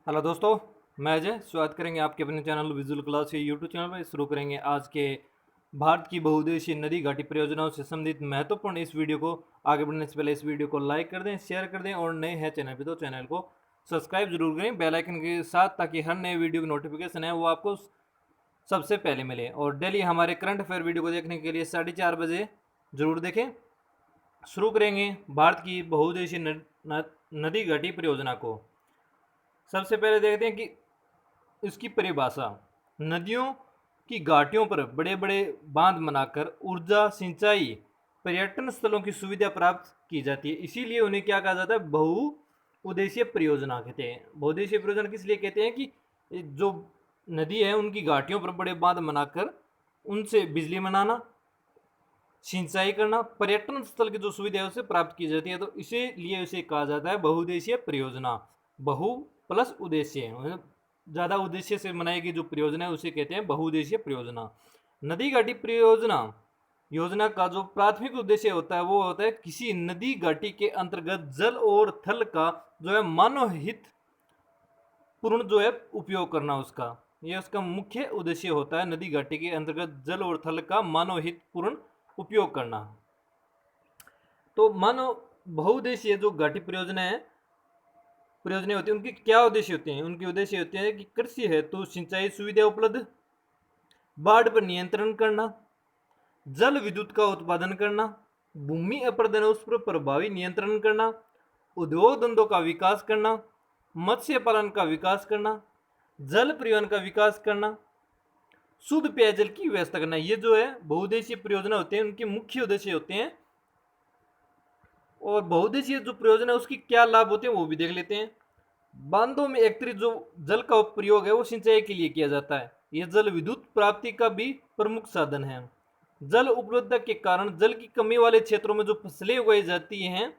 Hello दोस्तों, मैं अजय स्वागत करेंगे आपके अपने चैनल विजुअल क्लास के यूट्यूब चैनल पर। शुरू करेंगे आज के भारत की बहुउद्देशीय नदी घाटी परियोजनाओं से संबंधित महत्वपूर्ण इस वीडियो को। आगे बढ़ने से पहले इस वीडियो को लाइक कर दें, शेयर कर दें और नए हैं चैनल पे तो चैनल को सब्सक्राइब जरूर करें बेल आइकन के साथ, ताकि हर नए वीडियो की नोटिफिकेशन है वो आपको सबसे पहले मिले। और डेली हमारे करंट अफेयर वीडियो को देखने के लिए 4:30 बजे जरूर देखें। शुरू करेंगे भारत की बहुउद्देशीय नदी घाटी परियोजना को। सबसे पहले देखते हैं कि इसकी परिभाषा। नदियों की घाटियों पर बड़े बड़े बांध बनाकर ऊर्जा, सिंचाई, पर्यटन स्थलों की सुविधा प्राप्त की जाती है, इसीलिए उन्हें क्या कहा जाता है, बहुउद्देशीय परियोजना कहते हैं। बहुउद्देशीय परियोजना किस लिए कहते हैं कि जो नदी है उनकी घाटियों पर बड़े बांध बनाकर उनसे बिजली बनाना, सिंचाई करना, पर्यटन स्थल की जो सुविधा है उसे प्राप्त की जाती है, तो इसीलिए इसे कहा जाता है बहुउद्देशीय परियोजना। बहु प्लस उद्देश्य, ज़्यादा उद्देश्य से बनाई गई जो परियोजना है उसे कहते हैं बहुउद्देशीय परियोजना। नदी घाटी परियोजना योजना का जो प्राथमिक उद्देश्य होता है वो होता है किसी नदी घाटी के अंतर्गत जल और थल का जो है मानव हित पूर्ण जो है उपयोग करना, उसका ये उसका मुख्य उद्देश्य होता है। नदी घाटी के अंतर्गत जल और थल का मानव हित पूर्ण उपयोग करना। तो मानव बहुउद्देशीय जो घाटी परियोजनाएं होती हैं उनके क्या उद्देश्य होते हैं? उनके उद्देश्य होते हैं कि कृषि है तो सिंचाई सुविधा उपलब्ध, बाढ़ पर नियंत्रण करना, जल विद्युत का उत्पादन करना, भूमि अपरदन उस पर प्रभावी नियंत्रण करना, उद्योग धंधों का विकास करना, मत्स्य पालन का विकास करना, जल परिवहन का विकास करना, शुद्ध पेयजल की व्यवस्था करना। ये जो है बहुउद्देशीय परियोजना होते हैं, उनके मुख्य उद्देश्य होते हैं। और बहुउद्देशीय जो परियोजना है उसकी क्या लाभ होते हैं वो भी देख लेते हैं। बांधों में एकत्रित जो जल का प्रयोग है वो सिंचाई के लिए किया जाता है। यह जल विद्युत प्राप्ति का भी प्रमुख साधन है। जल उपलब्धता के कारण जल की कमी वाले क्षेत्रों में जो फसलें उगाई जाती हैं,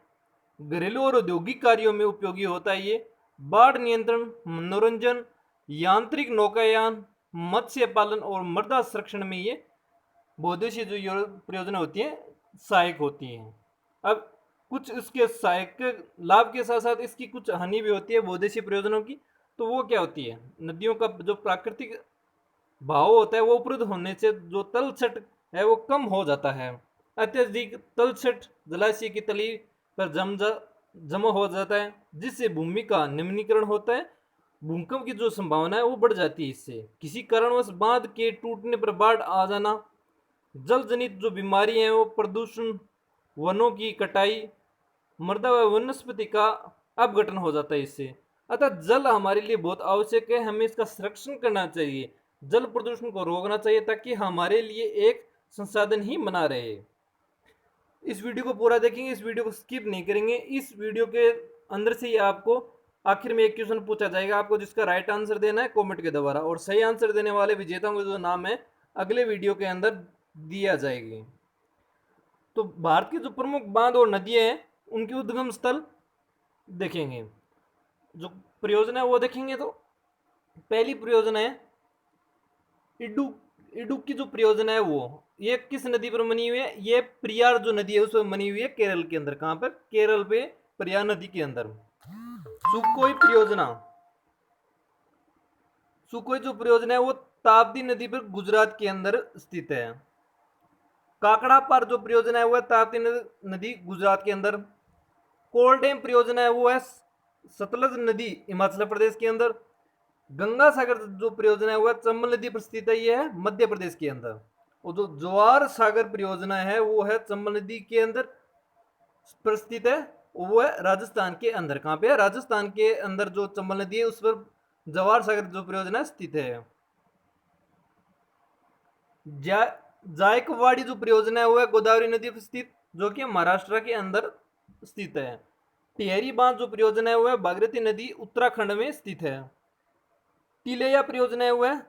घरेलू और औद्योगिक कार्यों में उपयोगी होता है। ये बाढ़ नियंत्रण, मनोरंजन, यांत्रिक नौकायान, मत्स्य पालन और मृदा संरक्षण में ये बहुउद्देशीय जो परियोजना होती है सहायक होती हैं। अब कुछ इसके सहायक लाभ के साथ साथ इसकी कुछ हानि भी होती है बहुउद्देशीय परियोजनाओं की। तो वो क्या होती है? नदियों का जो प्राकृतिक भाव होता है वो उपरुद्ध होने से जो तलछट है वो कम हो जाता है। अत्यधिक तलछट जलाशय की तली पर जमा हो जाता है, जिससे भूमि का निम्नीकरण होता है। भूकंप की जो संभावना है वो बढ़ जाती है। इससे किसी कारणवश बांध के टूटने पर बाढ़ आ जाना, जल जनित जो बीमारी है वो प्रदूषण, वनों की कटाई, मृदा व वनस्पति का अपघटन हो जाता है इससे। अतः जल हमारे लिए बहुत आवश्यक है, हमें इसका संरक्षण करना चाहिए, जल प्रदूषण को रोकना चाहिए, ताकि हमारे लिए एक संसाधन ही बना रहे। इस वीडियो को पूरा देखेंगे, इस वीडियो को स्किप नहीं करेंगे। इस वीडियो के अंदर से ही आपको आखिर में एक क्वेश्चन पूछा जाएगा, आपको जिसका राइट आंसर देना है कमेंट के द्वारा, और सही आंसर देने वाले विजेताओं का जो नाम है अगले वीडियो के अंदर दिया जाएगी। तो भारत के जो प्रमुख बांध और नदियां हैं उनके उद्गम स्थल देखेंगे, जो परियोजना है वो देखेंगे। तो पहली परियोजना है इडुक। इडुक की जो परियोजना है वो ये किस नदी पर बनी हुई है? ये प्रियार जो नदी है उस पर बनी हुई है, केरल के अंदर। कहां पर? केरल पे प्रियार नदी के अंदर। सुखोई परियोजना, सुखोई जो परियोजना है वो ताप्ती नदी पर गुजरात के अंदर स्थित है। काकड़ा पार जो परियोजना है वो है ताप्ती नदी गुजरात के अंदर। कोलडेम परियोजना है वो है सतलज नदी हिमाचल प्रदेश के अंदर। गंगा सागर जो परियोजना है वो चंबल नदी पर स्थित है, ये है मध्य प्रदेश के अंदर। और जो ज्वार सागर परियोजना है वो है चंबल नदी के अंदर पर स्थित है, वो है राजस्थान के अंदर। कहां पे है? राजस्थान के अंदर जो चंबल नदी है उस पर जवाहर सागर जो परियोजना स्थित है। जायकवाड़ी जो परियोजना है वो है गोदावरी नदी पर स्थित, जो कि महाराष्ट्र के अंदर स्थित है। टिहरी बांध जो परियोजना है वो है भागीरथी नदी उत्तराखंड में स्थित है। तिलैया परियोजना है वो है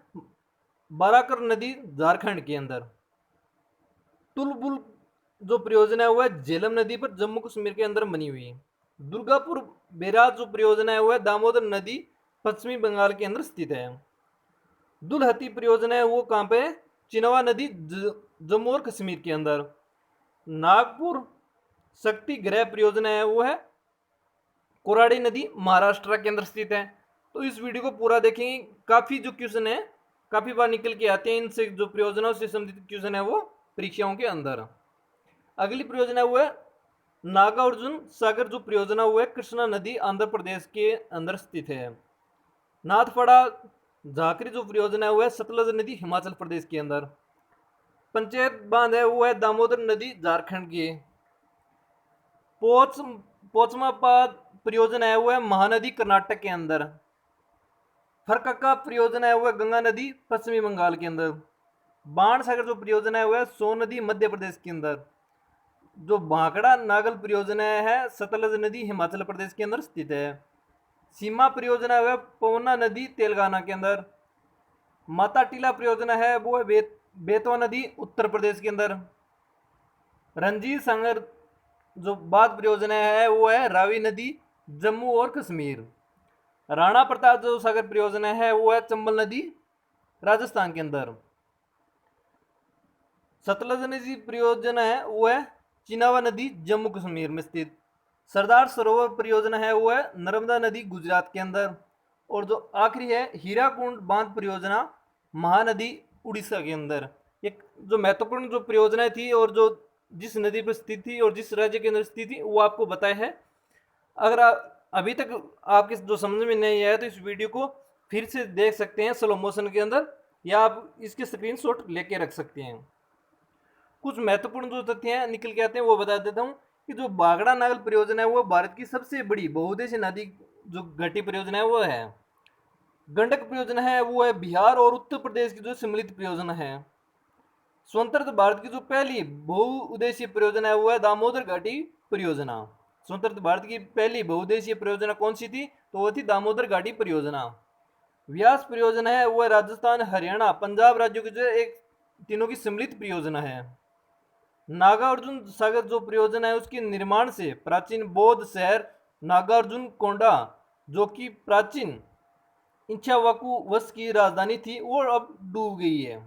बाराकर नदी झारखंड के अंदर। तुलबुल जो परियोजना है वो है झेलम नदी पर जम्मू कश्मीर के अंदर बनी हुई है। दुर्गापुर बैराज जो परियोजना है वो है दामोदर नदी पश्चिमी बंगाल के अंदर स्थित है। दुलहती परियोजना है वो कहां पे है? चिनवा नदी जम्मू और कश्मीर के अंदर। नागपुर शक्ति गृह परियोजना है वो है कोराडी नदी महाराष्ट्र के अंदर स्थित है। तो इस वीडियो को पूरा देखेंगे, काफ़ी जो क्वेश्चन है काफ़ी बार निकल के आते हैं, इनसे जो परियोजनाओं से संबंधित क्वेश्चन है वो परीक्षाओं के अंदर। अगली परियोजना वो है नागार्जुन सागर, जो परियोजना वो है कृष्णा नदी आंध्र प्रदेश के अंदर स्थित है। नाथपड़ा झाकरी जो परियोजना है वो है सतलज नदी हिमाचल प्रदेश के अंदर। पंचायत बांध है वो है दामोदर नदी झारखंड की। पोच पोचमापाद परियोजना है वो है महानदी कर्नाटक के अंदर। फरक्का परियोजना है वो है गंगा नदी पश्चिमी बंगाल के अंदर। बाण सागर जो परियोजना है वो है सोन नदी मध्य प्रदेश के अंदर। जो भांकड़ा नागल परियोजना है सतलज नदी हिमाचल प्रदेश के अंदर स्थित है। सीमा परियोजना है पवना नदी तेलंगाना के अंदर। माता टीला परियोजना है वो है बेतवा नदी उत्तर प्रदेश के अंदर। रंजीत सागर जो बांध परियोजना है वो है रावी नदी जम्मू और कश्मीर। राणा प्रताप जो सागर परियोजना है वो है चंबल नदी राजस्थान के अंदर। सतलज नदी परियोजना है वो है चिनावा नदी जम्मू कश्मीर में स्थित। सरदार सरोवर परियोजना है वो है नर्मदा नदी गुजरात के अंदर। और जो आखिरी है हीराकुंड बांध परियोजना महानदी उड़ीसा के अंदर। एक जो महत्वपूर्ण जो परियोजनाएं थी और जो जिस नदी पर स्थित थी और जिस राज्य के अंदर स्थित थी वो आपको बताया है। अगर अभी तक आपके जो समझ में नहीं आया तो इस वीडियो को फिर से देख सकते हैं स्लो मोशन के अंदर, या आप इसके स्क्रीनशॉट लेके रख सकते हैं। कुछ महत्वपूर्ण जो तथ्य निकल के आते हैं वो बता देता हूँ कि जो बागड़ा नागल परियोजना है वो भारत की सबसे बड़ी बहुउद्देशीय नदी जो घाटी परियोजना है वो है। गंडक परियोजना है वो है बिहार और उत्तर प्रदेश की जो सम्मिलित परियोजना है। स्वतंत्र भारत की जो पहली बहुउद्देशीय परियोजना है वो है दामोदर घाटी परियोजना। स्वतंत्र भारत की पहली बहुउद्देशीय परियोजना कौन सी थी, तो वो थी दामोदर घाटी परियोजना। व्यास परियोजना है वो है राजस्थान हरियाणा पंजाब राज्यों की जो एक तीनों की सम्मिलित परियोजना है। नागार्जुन सागर जो परियोजना है उसके निर्माण से प्राचीन बौद्ध शहर नागार्जुन कोंडा, जो कि प्राचीन इच्छावाकु वंश की राजधानी थी, वो अब डूब गई है।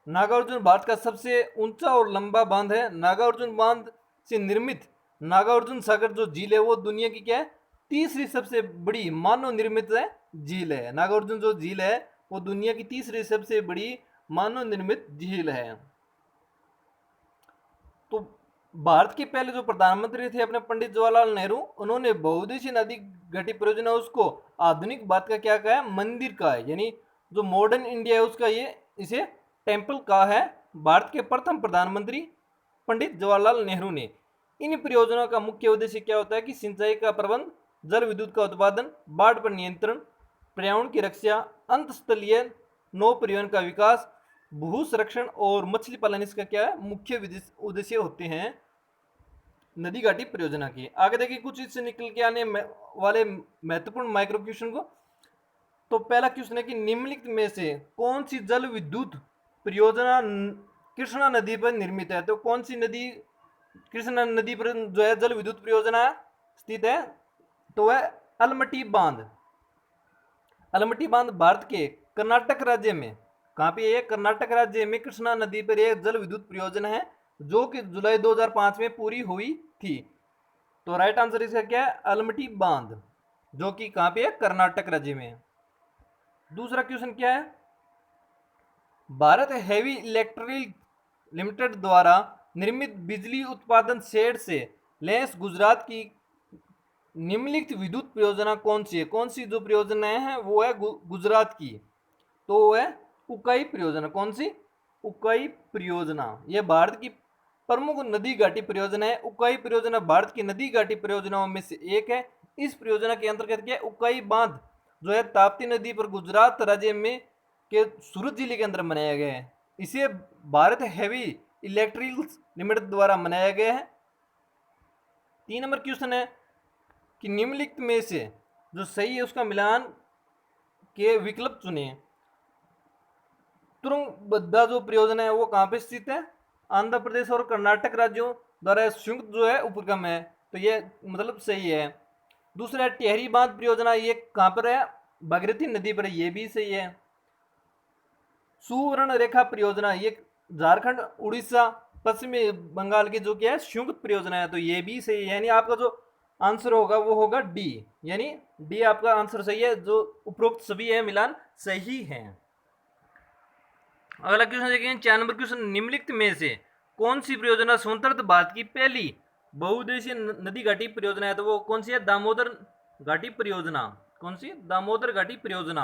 नागार्जुन भारत का सबसे ऊंचा और लंबा बांध है। नागार्जुन बांध से निर्मित नागार्जुन सागर जो झील है वो दुनिया की क्या है, तीसरी सबसे बड़ी मानव निर्मित है झील है। नागार्जुन जो झील है वो दुनिया की तीसरी सबसे बड़ी मानव निर्मित झील है। तो भारत के पहले जो प्रधानमंत्री थे अपने पंडित जवाहरलाल नेहरू, उन्होंने बहुउद्देशीय नदी घाटी परियोजना उसको आधुनिक बात का क्या कहा है, मंदिर का है, यानी जो मॉडर्न इंडिया है उसका ये इसे टेम्पल कहा है भारत के प्रथम प्रधानमंत्री पंडित जवाहरलाल नेहरू ने। इन परियोजनाओं का मुख्य उद्देश्य क्या होता है कि सिंचाई का प्रबंध, जल विद्युत का उत्पादन, बाढ़ पर नियंत्रण, पर्यावरण की रक्षा, अंतस्थलीय नौ परिवहन का विकास, भू संरक्षण और मछली पालन इसका क्या है मुख्य उद्देश्य होते हैं नदी घाटी परियोजना के। आगे देखिए कुछ इससे निकल के आने वाले महत्वपूर्ण माइक्रो क्वेश्चन को। तो पहला क्वेश्चन है कि निम्नलिखित में से कौन सी जल विद्युत परियोजना कृष्णा नदी पर निर्मित है। तो कौन सी नदी कृष्णा नदी पर जो है जल विद्युत परियोजना स्थित है, तो वह अलमटी बांध। अलमटी बांध भारत के कर्नाटक राज्य में, कहाँ पे ये, कर्नाटक राज्य में कृष्णा नदी पर एक जल विद्युत परियोजना है जो कि जुलाई 2005 में पूरी हुई थी। तो राइट आंसर इसका क्या है, अलमटी बांध, जो कि कहाँ पे है, कर्नाटक राज्य में। दूसरा क्वेश्चन क्या है, भारत हेवी इलेक्ट्रिक लिमिटेड द्वारा निर्मित बिजली उत्पादन शेड से लैस गुजरात की निम्नलिखित विद्युत परियोजना कौन सी है। कौन सी जो परियोजनाएं हैं वो है गुजरात की, तो वो है उकाई परियोजना। कौन सी, उकाई परियोजना। यह भारत की प्रमुख नदी घाटी परियोजना है। उकाई परियोजना भारत की नदी घाटी परियोजनाओं में से एक है। इस परियोजना के अंतर्गत क्या है, उकाई बांध जो है ताप्ती नदी पर गुजरात राज्य में के सूरत जिले के अंदर बनाया गया है। इसे भारत हेवी इलेक्ट्रिकल्स लिमिटेड द्वारा बनाया गया है। 3 नंबर क्वेश्चन है कि निम्नलिखित में से जो सही है उसका मिलान के विकल्प चुने। तुरंगबद्धा जो परियोजना है वो कहाँ पे स्थित है, आंध्र प्रदेश और कर्नाटक राज्यों द्वारा संयुक्त जो है उपक्रम है, तो ये मतलब सही है। दूसरा है टिहरी बांध परियोजना, ये कहाँ पर है, भागीरथी नदी पर, ये भी सही है। सुवर्ण रेखा परियोजना ये झारखंड उड़ीसा पश्चिमी बंगाल की जो क्या है संयुक्त परियोजना है, तो ये भी सही है। यानी आपका जो आंसर होगा वो होगा डी, यानी डी आपका आंसर सही है। जो उपरोक्त सभी है मिलान सही है। अगला क्वेश्चन देखेंगे 4 नंबर क्वेश्चन, निम्नलिखित में से कौन सी परियोजना स्वतंत्र भारत की पहली बहुउद्देशीय नदी घाटी परियोजना है? तो वो कौन सी है? दामोदर घाटी परियोजना। कौन सी? दामोदर घाटी परियोजना,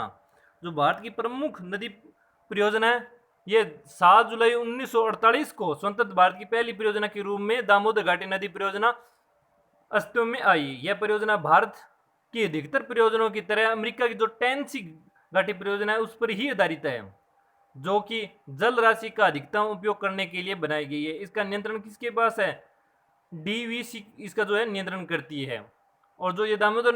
जो भारत की प्रमुख नदी परियोजना है। ये 7 जुलाई 1948 को स्वतंत्र भारत की पहली परियोजना के रूप में दामोदर घाटी नदी परियोजना अस्तित्व में आई। यह परियोजना भारत की अधिकतर परियोजनाओं की तरह अमेरिका की जो टेनेसी घाटी परियोजना है उस पर ही आधारित है, जो कि जल राशि का अधिकतम उपयोग करने के लिए बनाई गई है। इसका नियंत्रण किसके पास है? डीवीसी इसका जो है नियंत्रण करती है। और जो ये दामोदर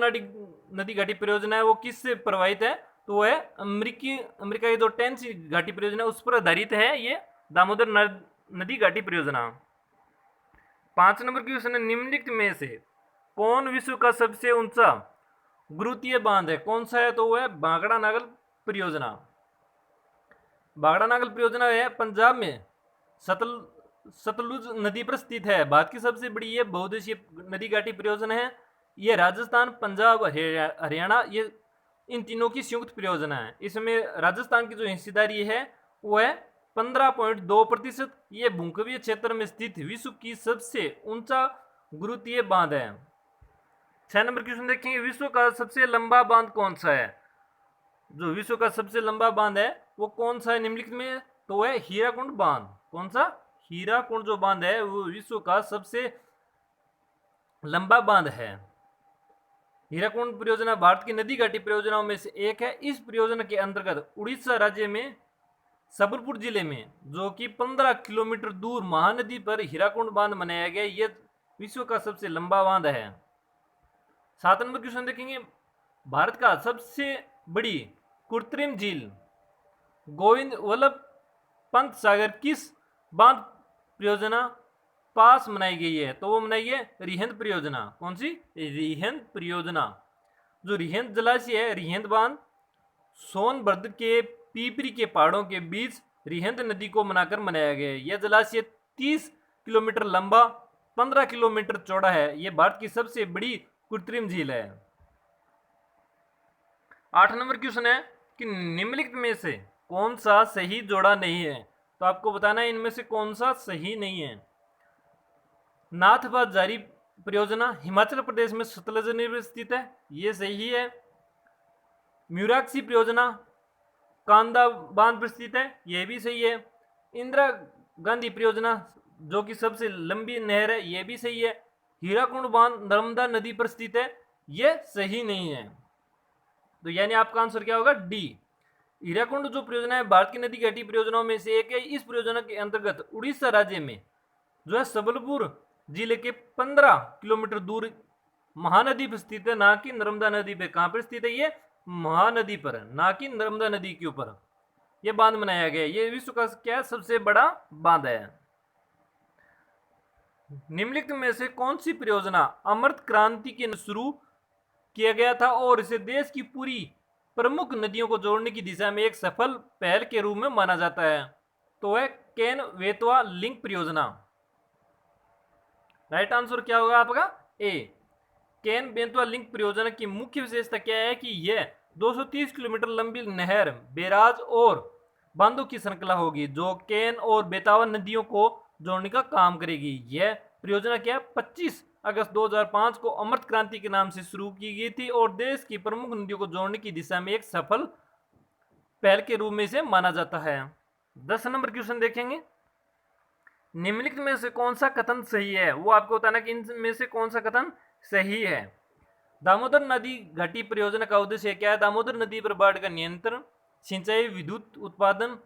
नदी घाटी परियोजना है वो किससे प्रभावित है? तो वो है अमेरिका की जो टेनेसी घाटी परियोजना है उस पर आधारित है ये दामोदर नदी घाटी परियोजना। 5 नंबर की क्वेश्चन है, निम्नलिखित में से कौन विश्व का सबसे ऊंचा गुरुत्वीय बांध है? कौन सा है? तो वो है भांगड़ा नागल परियोजना। भांगड़ा नागल परियोजना है पंजाब में सतलुज नदी पर स्थित है। भारत की सबसे बड़ी ये बहुउद्देशीय नदी घाटी परियोजना है। ये राजस्थान, पंजाब, हरियाणा ये इन तीनों की संयुक्त परियोजना है। इसमें राजस्थान की जो हिस्सेदारी है वो है 15.2%। ये भूकंपीय क्षेत्र में स्थित विश्व की सबसे ऊंचा गुरुत्वीय बांध है। 6 नंबर क्वेश्चन देखेंगे, विश्व का सबसे लंबा बांध कौन सा है? जो विश्व का सबसे लंबा बांध है वो कौन सा है निम्नलिखित में? तो है हीराकुंड बांध। कौन सा? हीराकुंड जो बांध है वो विश्व का सबसे लंबा बांध है। हीराकुंड परियोजना भारत की नदी घाटी परियोजनाओं में से एक है। इस परियोजना के अंतर्गत उड़ीसा राज्य में सबलपुर जिले में, जो कि 15 किलोमीटर दूर महानदी पर हीराकुंड बांध बनाया गया। यह विश्व का सबसे लंबा बांध है। 7 नंबर क्वेश्चन देखेंगे, भारत का सबसे बड़ी कृत्रिम झील गोविंद वल्लभ पंत सागर किस बांध परियोजना पास बनाई गई है? तो वो बनाई है रिहंद परियोजना। कौन सी? रिहंद परियोजना। जो रिहंद जलाशय है, रिहंद बांध सोनभद्र के पीपरी के पहाड़ों के बीच रिहंद नदी को बनाकर बनाया गया है। यह जलाशय 30 किलोमीटर लंबा, 15 किलोमीटर चौड़ा है। यह भारत की सबसे बड़ी कृत्रिम झील है। 8 नंबर क्वेश्चन है कि निम्नलिखित में से कौन सा सही जोड़ा नहीं है? तो आपको बताना है इनमें से कौन सा सही नहीं है। नाथपा जारी परियोजना हिमाचल प्रदेश में सतलज नदी पर स्थित है, ये सही है। म्यूराक्सी परियोजना कांदा बांध पर स्थित है, यह भी सही है। इंदिरा गांधी परियोजना जो कि सबसे लंबी नहर है, यह भी सही है। हीराकुंड बांध नर्मदा नदी पर स्थित है, यह सही नहीं है। तो यानी आपका आंसर क्या होगा? डी। हीराकुंड जो परियोजना है भारत की नदी घाटी परियोजनाओं में से एक है। इस परियोजना के अंतर्गत उड़ीसा राज्य में जो है सबलपुर जिले के 15 किलोमीटर दूर महानदी पर स्थित है, ना कि नर्मदा नदी पे। कहां पर स्थित है? ये महानदी पर, ना कि नर्मदा नदी के ऊपर यह बांध बनाया गया। ये विश्व का क्या सबसे बड़ा बांध है। निम्नलिखित में से कौन सी परियोजना अमृत क्रांति के शुरू किया गया था और इसे देश की पूरी प्रमुख नदियों को जोड़ने की दिशा में एक सफल पहल के रूप में माना जाता है? तो है केन बेतवा लिंक परियोजना। राइट आंसर क्या होगा आपका? ए। केन बेतवा लिंक परियोजना की मुख्य विशेषता क्या है कि यह 230 किलोमीटर लंबी नहर, बैराज और बांधों की श्रृंखला होगी जो केन और बेतवा नदियों को जोड़ने का काम करेगी। यह परियोजना क्या 25 अगस्त 2005 को अमृत क्रांति के नाम से शुरू की गई थी और देश की प्रमुख नदियों को जोड़ने की दिशा में एक सफल पहल के रूप में इसे माना जाता है। 10 नंबर क्वेश्चन देखेंगे, निम्नलिखित में से कौन सा कथन सही है? वो आपको बताना कि इनमें से कौन सा कथन सही है। दामोदर नदी घाटी परियोजना का उद्देश्य क्या है? दामोदर नदी पर बाढ़ का नियंत्रण, सिंचाई, विद्युत उत्पादन,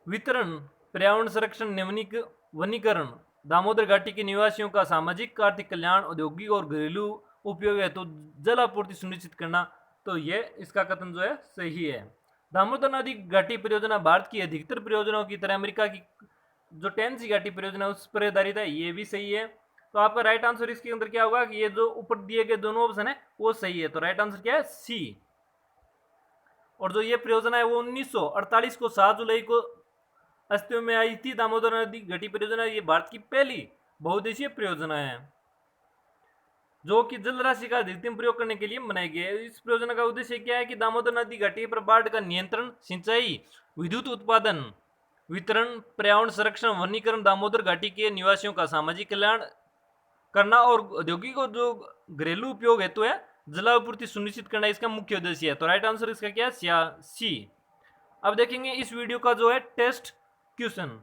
वितरण, पर्यावरण संरक्षण, वनीकरण, दामोदर घाटी के निवासियों का सामाजिक आर्थिक कल्याण, औद्योगिक और घरेलू उपयोग है तो जल आपूर्ति सुनिश्चित करना। तो ये इसका कथन जो है सही है। दामोदर नदी घाटी परियोजना भारत की अधिकतर परियोजनाओं की तरह अमेरिका की जो टेनेसी घाटी परियोजना उस पर आधारित है, ये भी सही है। तो आपका राइट आंसर इसके अंदर क्या होगा कि ये जो ऊपर दिए गए दोनों ऑप्शन है वो सही है। तो राइट आंसर क्या है? सी। और जो ये परियोजना है वो 1948 को 7 जुलाई को अस्तित्व में आई थी। दामोदर नदी घाटी परियोजना ये भारत की पहली बहुउद्देशीय परियोजना है। जो कि जल राशि का अधिकतम प्रयोग करने के लिए बनाई गई है। इस परियोजना का उद्देश्य क्या है कि दामोदर नदी घाटी पर बाढ़ का नियंत्रण, सिंचाई, विद्युत उत्पादन, वितरण, पर्यावरण संरक्षण, वनीकरण, दामोदर घाटी के निवासियों का सामाजिक कल्याण करना और औद्योगिक और जो घरेलू उपयोग हेतु है जलापूर्ति सुनिश्चित करना इसका मुख्य उद्देश्य है। तो राइट आंसर इसका क्या है? सी। अब देखेंगे इस वीडियो का जो है टेस्ट क्वेश्चन।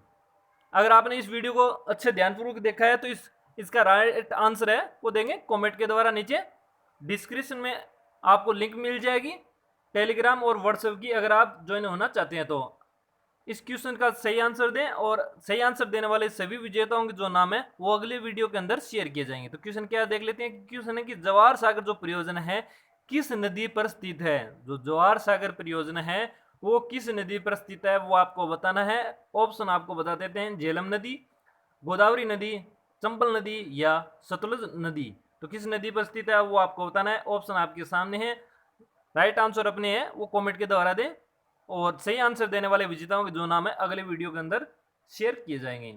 अगर आपने इस वीडियो को अच्छे ध्यानपूर्वक देखा है तो इसका राइट आंसर है वो देंगे कमेंट के द्वारा। नीचे डिस्क्रिप्शन में आपको लिंक मिल जाएगी टेलीग्राम और व्हाट्सएप की, अगर आप ज्वाइन होना चाहते हैं तो। इस क्वेश्चन का सही आंसर दें और सही आंसर देने वाले सभी विजेताओं के जो नाम है वो अगले वीडियो के अंदर शेयर किए जाएंगे। तो क्वेश्चन क्या देख लेते हैं। क्वेश्चन है कि जवाहर सागर जो परियोजना है किस नदी पर स्थित है। जो जवाहर सागर परियोजना है वो किस नदी पर स्थित है वो आपको बताना है। ऑप्शन आपको बता देते हैं, झेलम नदी, गोदावरी नदी, चंबल नदी या सतलुज नदी। तो किस नदी पर स्थित है वो आपको बताना है। ऑप्शन आपके सामने है, राइट आंसर अपने है वो कमेंट के द्वारा दें और सही आंसर देने वाले विजेताओं के जो नाम है अगले वीडियो के अंदर शेयर किए जाएंगे।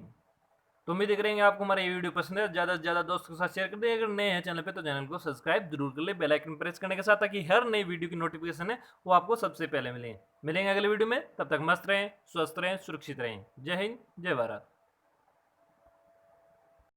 तो उम्मीद करेंगे आपको हमारा ये वीडियो पसंद है, ज़्यादा से ज़्यादा दोस्तों के साथ शेयर कर दें। अगर नए हैं चैनल पे तो चैनल को सब्सक्राइब जरूर कर ले, बेल आइकन प्रेस करने के साथ, ताकि हर नई वीडियो की नोटिफिकेशन है वो आपको सबसे पहले मिलेंगे अगले वीडियो में। तब तक मस्त रहें, स्वस्थ रहें, सुरक्षित रहें। जय हिंद, जय भारत।